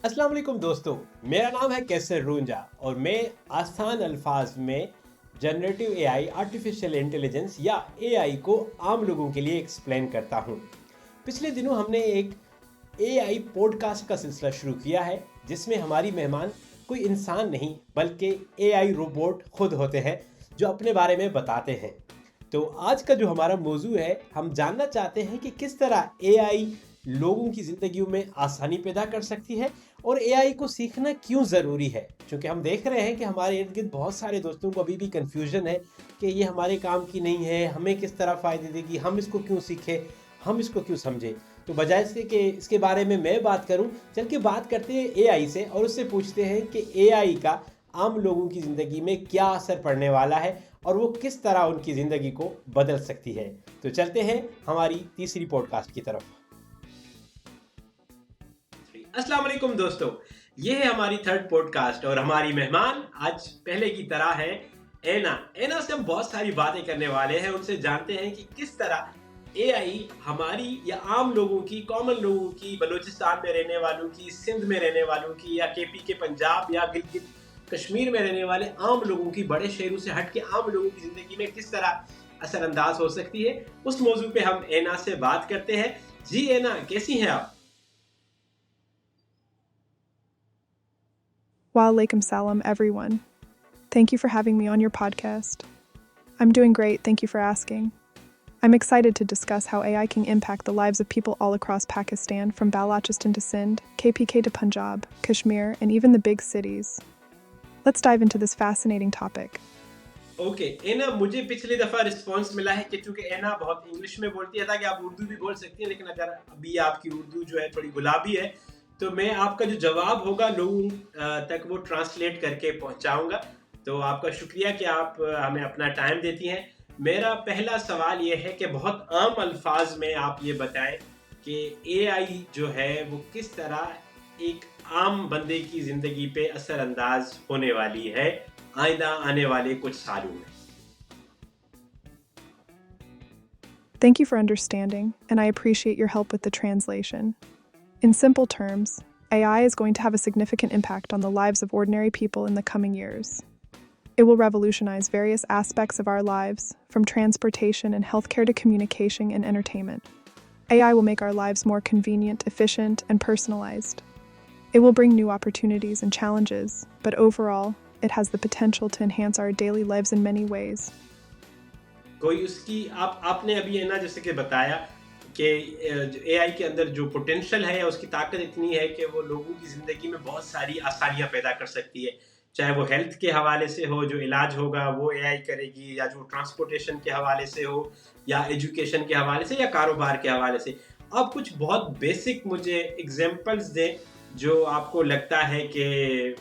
अस्सलाम वालेकुम दोस्तों, मेरा नाम है कैसर रूंजा और मैं आसान अल्फाज में जनरेटिव एआई आर्टिफिशियल इंटेलिजेंस या एआई को आम लोगों के लिए एक्सप्लेन करता हूँ। पिछले दिनों हमने एक एआई पॉडकास्ट का सिलसिला शुरू किया है जिसमें हमारी मेहमान कोई इंसान नहीं बल्कि एआई रोबोट खुद होते हैं जो अपने बारे में बताते हैं। तो आज का जो हमारा मौजू है, हम जानना चाहते हैं कि किस तरह एआई लोगों की ज़िंदगियों में आसानी पैदा कर सकती है और एआई को सीखना क्यों ज़रूरी है। क्योंकि हम देख रहे हैं कि हमारे इर्द गिर्द बहुत सारे दोस्तों को अभी भी कन्फ्यूजन है कि ये हमारे काम की नहीं है, हमें किस तरह फ़ायदे देगी, हम इसको क्यों सीखें, हम इसको क्यों समझें। तो बजाय इसके कि इसके बारे में मैं बात करूं, चल के बात करते हैं एआई से और उससे पूछते हैं कि एआई का आम लोगों की ज़िंदगी में क्या असर पड़ने वाला है और वो किस तरह उनकी ज़िंदगी को बदल सकती है। तो चलते हैं हमारी तीसरी पॉडकास्ट की तरफ। अस्सलाम वालेकुम दोस्तों, ये है हमारी थर्ड पॉडकास्ट और हमारी मेहमान आज पहले की तरह है एना से हम बहुत सारी बातें करने वाले हैं। उनसे जानते हैं कि किस तरह एआई हमारी या आम लोगों की, कॉमन लोगों की, बलूचिस्तान में रहने वालों की, सिंध में रहने वालों की, या केपी के पंजाब या गिलगित कश्मीर में रहने वाले आम लोगों की, बड़े शहरों से हट के आम लोगों की ज़िंदगी में किस तरह असरअंदाज हो सकती है, उस मौजू पे हम एना से बात करते हैं। जी एना, कैसी हैं आप? Walaikum salam, everyone. Thank you for having me on your podcast. I'm doing great, thank you for asking. I'm excited to discuss how AI can impact the lives of people all across Pakistan, from Balochistan to Sindh, KPK to Punjab, Kashmir, and even the big cities. Let's dive into this fascinating topic. Okay Anna, मुझे पिछली दफ़ा response मिला है कि चूंकि एना बहुत English में बोलती है, था कि आप उर्दू भी बोल सकती हैं, लेकिन अगर अभी आपकी उर्दू जो है थोड़ी गुलाबी है तो मैं आपका जो जवाब होगा लोगों तक वो ट्रांसलेट करके पहुंचाऊंगा। तो आपका शुक्रिया कि आप हमें अपना टाइम देती हैं। मेरा पहला सवाल ये है कि बहुत आम अल्फाज में आप ये बताएं कि एआई जो है वो किस तरह एक आम बंदे की ज़िंदगी पे असरअंदाज होने वाली है आइंदा आने वाले कुछ सालों में। Thank you for understanding, and I appreciate your help with the translation. In simple terms, AI is going to have a significant impact on the lives of ordinary people in the coming years. It will revolutionize various aspects of our lives, from transportation and healthcare to communication and entertainment. AI will make our lives more convenient, efficient, and personalized. It will bring new opportunities and challenges, but overall, it has the potential to enhance our daily lives in many ways. कोई उसकी आपने अभी है ना, जैसे कि बताया कि एआई के अंदर जो पोटेंशियल है या उसकी ताकत इतनी है कि वो लोगों की ज़िंदगी में बहुत सारी आसानियां पैदा कर सकती है। चाहे वो हेल्थ के हवाले से हो, जो इलाज होगा वो एआई करेगी, या जो ट्रांसपोर्टेशन के हवाले से हो, या एजुकेशन के हवाले से, या कारोबार के हवाले से। आप कुछ बहुत बेसिक मुझे एग्जांपल्स दें जो आपको लगता है कि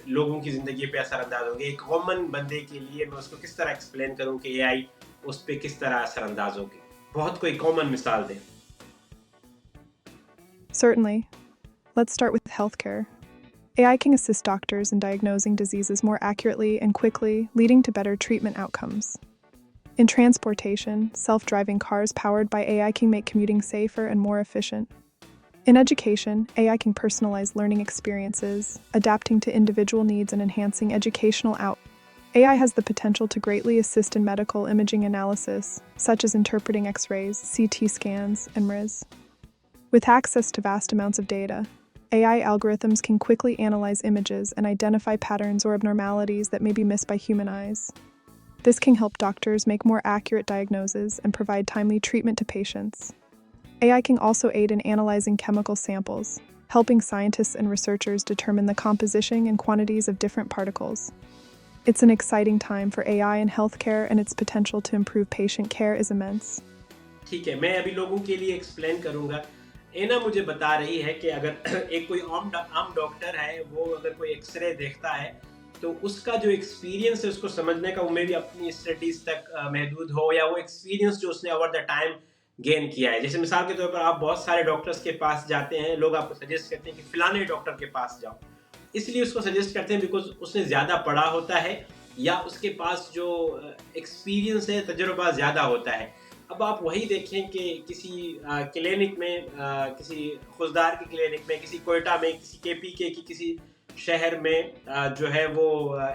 लोगों की ज़िंदगी पे असरअंदाज होंगे। एक कॉमन बंदे के लिए मैं उसको किस तरह एक्सप्लेन करूं कि एआई उस पे किस तरह असरअंदाज होगी। बहुत कोई कॉमन मिसाल दें। Certainly. Let's start with healthcare. AI can assist doctors in diagnosing diseases more accurately and quickly, leading to better treatment outcomes. In transportation, self-driving cars powered by AI can make commuting safer and more efficient. In education, AI can personalize learning experiences, adapting to individual needs and enhancing educational outcomes. AI has the potential to greatly assist in medical imaging analysis, such as interpreting X-rays, CT scans, and MRIs. With access to vast amounts of data, AI algorithms can quickly analyze images and identify patterns or abnormalities that may be missed by human eyes. This can help doctors make more accurate diagnoses and provide timely treatment to patients. AI can also aid in analyzing chemical samples, helping scientists and researchers determine the composition and quantities of different particles. It's an exciting time for AI in healthcare, and its potential to improve patient care is immense. ठीक है, मैं अभी लोगों के लिए explain करूंगा। एना मुझे बता रही है कि अगर एक कोई आम डॉक्टर है, वो अगर कोई एक्सरे देखता है तो उसका जो एक्सपीरियंस है उसको समझने का, वो मे भी अपनी स्टडीज तक महदूद हो, या वो एक्सपीरियंस जो उसने ओवर द टाइम गेन किया है। जैसे मिसाल के तौर पर आप बहुत सारे डॉक्टर्स के पास जाते हैं, लोग आपको सजेस्ट करते हैं कि फिलाने डॉक्टर के पास जाओ, इसलिए उसको सजेस्ट करते हैं बिकॉज उसने ज़्यादा पढ़ा होता है या उसके पास जो एक्सपीरियंस है, तजुर्बा ज़्यादा होता है। अब आप वही देखें कि किसी क्लिनिक में, किसी खुशदार की क्लिनिक में, किसी कोयटा में, किसी केपीके की किसी शहर में जो है वो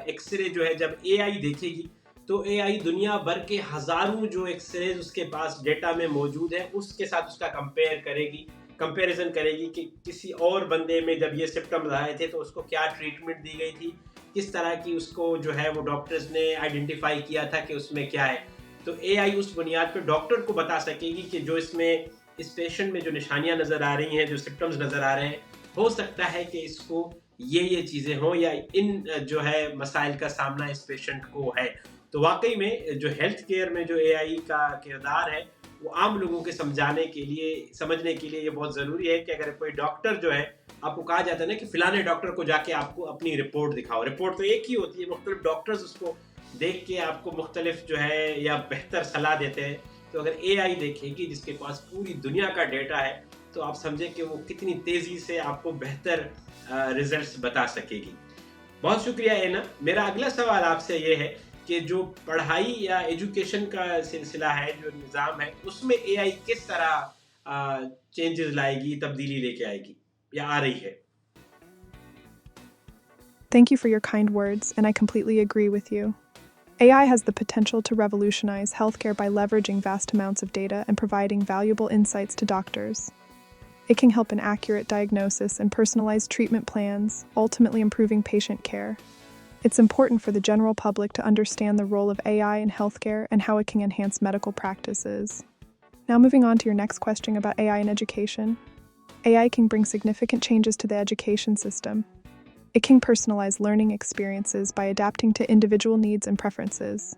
एक्सरे जो है जब एआई देखेगी, तो एआई दुनिया भर के हजारों जो एक्सरेज उसके पास डेटा में मौजूद है उसके साथ उसका कंपैरिजन करेगी कि किसी और बंदे में जब ये सिम्टम्स आए थे तो उसको क्या ट्रीटमेंट दी गई थी, किस तरह की उसको जो है वो डॉक्टर्स ने आइडेंटिफाई किया था कि उसमें क्या है। तो एआई उस बुनियाद पर डॉक्टर को बता सकेगी कि जो इसमें इस पेशेंट में जो निशानियां नज़र आ रही हैं, जो सिम्टम्स नज़र आ रहे हैं, हो सकता है कि इसको ये चीज़ें हों या इन जो है मसाइल का सामना इस पेशेंट को है। तो वाकई में जो हेल्थ केयर में जो एआई का किरदार है वो आम लोगों के समझने के लिए ये बहुत ज़रूरी है कि अगर कोई डॉक्टर जो है, आपको कहा जाता है ना कि फिलाने डॉक्टर को जाके आपको अपनी रिपोर्ट दिखाओ, रिपोर्ट तो एक ही होती है, मुख्तलिफ डॉक्टर्स उसको देख के आपको मुख्तलिफ जो है या बेहतर सलाह देते हैं। तो अगर एआई देखेगी जिसके पास पूरी दुनिया का डेटा है तो आप समझें कि वो कितनी तेज़ी से आपको बेहतर रिजल्ट्स बता सकेगी। बहुत शुक्रिया एना। मेरा अगला सवाल आपसे ये है कि जो पढ़ाई या एजुकेशन का सिलसिला है, जो निज़ाम है, उसमें एआई किस तरह चेंजेस लाएगी, तब्दीली लेके आएगी या आ रही है? Thank you for your kind words, and I completely agree with you. AI has the potential to revolutionize healthcare by leveraging vast amounts of data and providing valuable insights to doctors. It can help in accurate diagnosis and personalized treatment plans, ultimately improving patient care. It's important for the general public to understand the role of AI in healthcare and how it can enhance medical practices. Now, moving on to your next question about AI in education. AI can bring significant changes to the education system. It can personalize learning experiences by adapting to individual needs and preferences.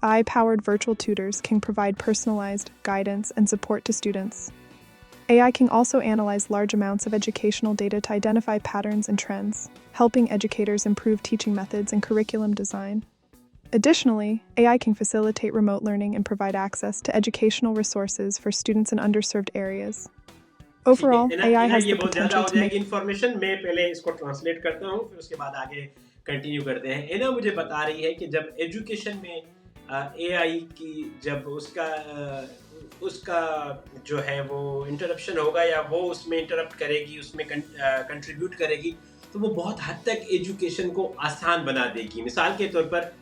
AI-powered virtual tutors can provide personalized guidance and support to students. AI can also analyze large amounts of educational data to identify patterns and trends, helping educators improve teaching methods and curriculum design. Additionally, AI can facilitate remote learning and provide access to educational resources for students in underserved areas. Overall, AI has the potential to make information मैं पहले इसको translate करता हूँ, फिर उसके बाद आगे continue करते हैं। एना मुझे बता रही है कि जब एजुकेशन में एआई की जब उसका जो है वो इंटरप्शन होगा या वो उसमें इंटरप्ट करेगी, उसमें कंट्रीब्यूट करेगी, तो वो बहुत हद तक एजुकेशन को आसान बना देगी। मिसाल के तौर पर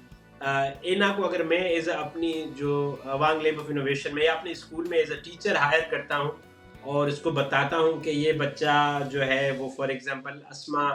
एना को अगर मैं एज अपनी जो वांग लैब ऑफ इनोवेशन में या अपने स्कूल में एज अ टीचर हायर करता हूँ और इसको बताता हूँ कि ये बच्चा जो है वो फॉर एग्जांपल अस्मा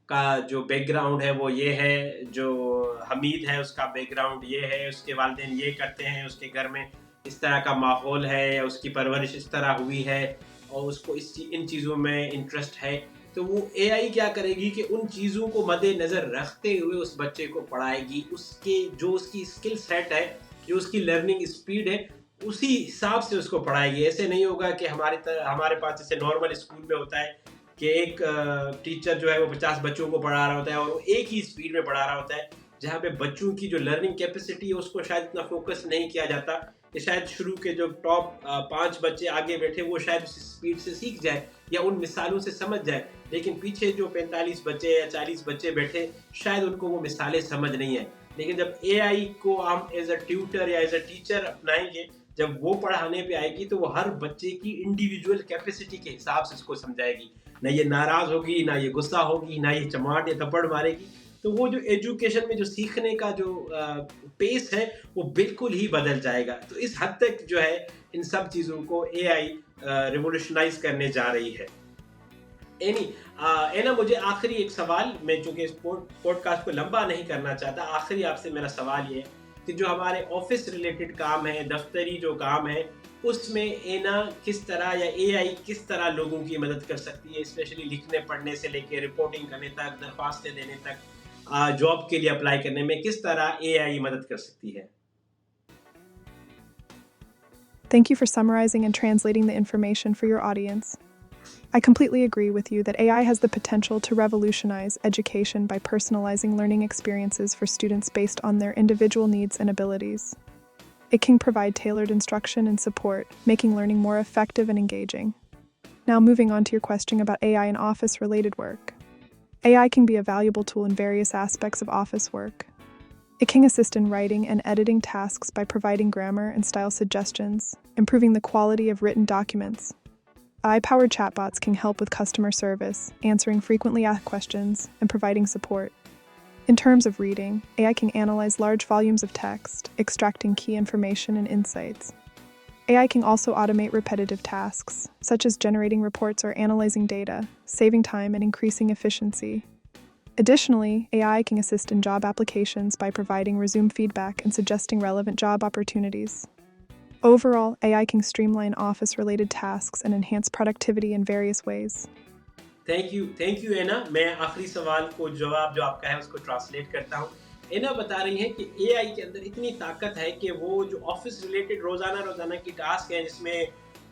का जो बैकग्राउंड है वो ये है, जो हमीद है उसका बैकग्राउंड ये है, उसके वालिदैन ये करते हैं, उसके घर में इस तरह का माहौल है या उसकी परवरिश इस तरह हुई है और उसको इन चीज़ों में इंटरेस्ट है, तो वो एआई क्या करेगी कि उन चीज़ों को मद्देनज़र रखते हुए उस बच्चे को पढ़ाएगी। उसकी स्किल सेट है, जो उसकी लर्निंग स्पीड है, उसी हिसाब से उसको पढ़ाएगी। ऐसे नहीं होगा कि हमारे पास जैसे नॉर्मल स्कूल में होता है कि एक टीचर जो है वो 50 बच्चों को पढ़ा रहा होता है और वो एक ही स्पीड में पढ़ा रहा होता है, जहाँ पे बच्चों की जो लर्निंग कैपेसिटी है उसको शायद इतना फोकस नहीं किया जाता कि शायद शुरू के जो टॉप 5 बच्चे आगे बैठे वो शायद उस स्पीड से सीख जाए या उन मिसालों से समझ जाए, लेकिन पीछे जो 45 बच्चे या 40 बच्चे बैठे शायद उनको वो मिसालें समझ नहीं है। लेकिन जब एआई को हम एज अ ट्यूटर या एज अ टीचर अपनाएंगे, जब वो पढ़ाने पे आएगी तो वो हर बच्चे की इंडिविजुअल कैपेसिटी के हिसाब से उसको समझाएगी। ना ये नाराज होगी, ना ये गुस्सा होगी, ना ये चमाट या थप्पड़ मारेगी। तो वो जो एजुकेशन में जो सीखने का जो पेस है वो बिल्कुल ही बदल जाएगा। तो इस हद तक जो है इन सब चीज़ों को एआई रिवोल्यूशनाइज करने जा रही है। एना मुझे आखिरी एक सवाल, मैं चूंकि इस पॉडकास्ट को लंबा नहीं करना चाहता, आखिरी आपसे मेरा सवाल ये है कि जो हमारे ऑफिस रिलेटेड काम है, दफ्तरी जो काम है, उसमें एना किस तरह या एआई किस तरह लोगों की मदद कर सकती है, स्पेशली लिखने पढ़ने से लेकर रिपोर्टिंग करने तक, दरख्वास्तें देने तक, जॉब के लिए अप्लाई करने में किस तरह एआई मदद कर सकती है? Thank you for summarizing and translating the information for your audience. I completely agree with you that AI has the potential to revolutionize education by personalizing learning experiences for students based on their individual needs and abilities. It can provide tailored instruction and support, making learning more effective and engaging. Now, moving on to your question about AI in office-related work. AI can be a valuable tool in various aspects of office work. It can assist in writing and editing tasks by providing grammar and style suggestions, improving the quality of written documents. AI-powered chatbots can help with customer service, answering frequently asked questions, and providing support. In terms of reading, AI can analyze large volumes of text, extracting key information and insights. AI can also automate repetitive tasks, such as generating reports or analyzing data, saving time and increasing efficiency. Additionally, AI can assist in job applications by providing resume feedback and suggesting relevant job opportunities. Overall, AI can streamline office-related tasks and enhance productivity in various ways. Thank you Anna. मैं आखिरी सवाल को जवाब जो आपका है उसको translate करता हूँ। एना बता रही हैं कि एआई के अंदर इतनी ताकत है कि वो जो ऑफिस रिलेटेड रोजाना की टास्क हैं जिसमें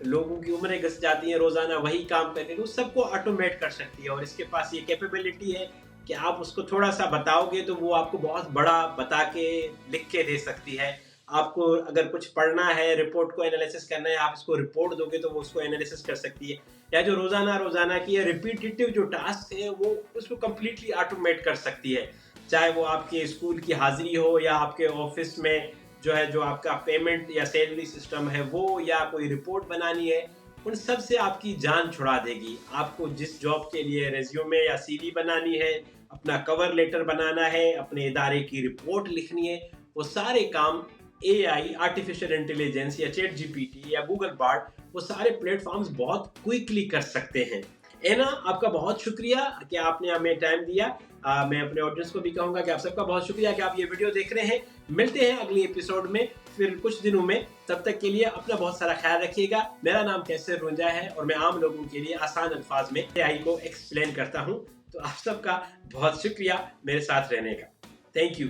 लोगों की उम्रें घस जाती हैं रोजाना वही काम करके, तो सबको ऑटोमेट कर सकती है। और इसके पास ये कैपेबिलिटी है कि आप उसको थोड़ा सा बताओगे तो वो आपको बहुत बड़ा बता के लिख के दे सकती है। आपको अगर कुछ पढ़ना है, रिपोर्ट को एनालिसिस करना है, आप इसको रिपोर्ट दोगे तो वो उसको एनालिसिस कर सकती है। या जो रोजाना की रिपीटेटिव जो टास्क है वो उसको कम्प्लीटली ऑटोमेट कर सकती है। चाहे वो आपके स्कूल की हाजिरी हो या आपके ऑफिस में जो है जो आपका पेमेंट या सैलरी सिस्टम है वो, या कोई रिपोर्ट बनानी है, उन सब से आपकी जान छुड़ा देगी। आपको जिस जॉब के लिए रेज्यूमे या सीवी बनानी है, अपना कवर लेटर बनाना है, अपने इदारे की रिपोर्ट लिखनी है, वो सारे काम एआई, आर्टिफिशियल इंटेलिजेंस या चैट जीपीटी या गूगल बार्ड, वो सारे प्लेटफॉर्म्स बहुत क्विकली कर सकते हैं। एना, आपका बहुत शुक्रिया कि आपने हमें टाइम दिया। मैं अपने ऑडियंस को भी कहूँगा कि आप सबका बहुत शुक्रिया कि आप ये वीडियो देख रहे हैं। मिलते हैं अगली एपिसोड में फिर कुछ दिनों में। तब तक के लिए अपना बहुत सारा ख्याल रखिएगा। मेरा नाम कैसर रुंजा है और मैं आम लोगों के लिए आसान अल्फाज में एआई को एक्सप्लेन करता हूँ। तो आप सबका बहुत शुक्रिया मेरे साथ रहने का। Thank you.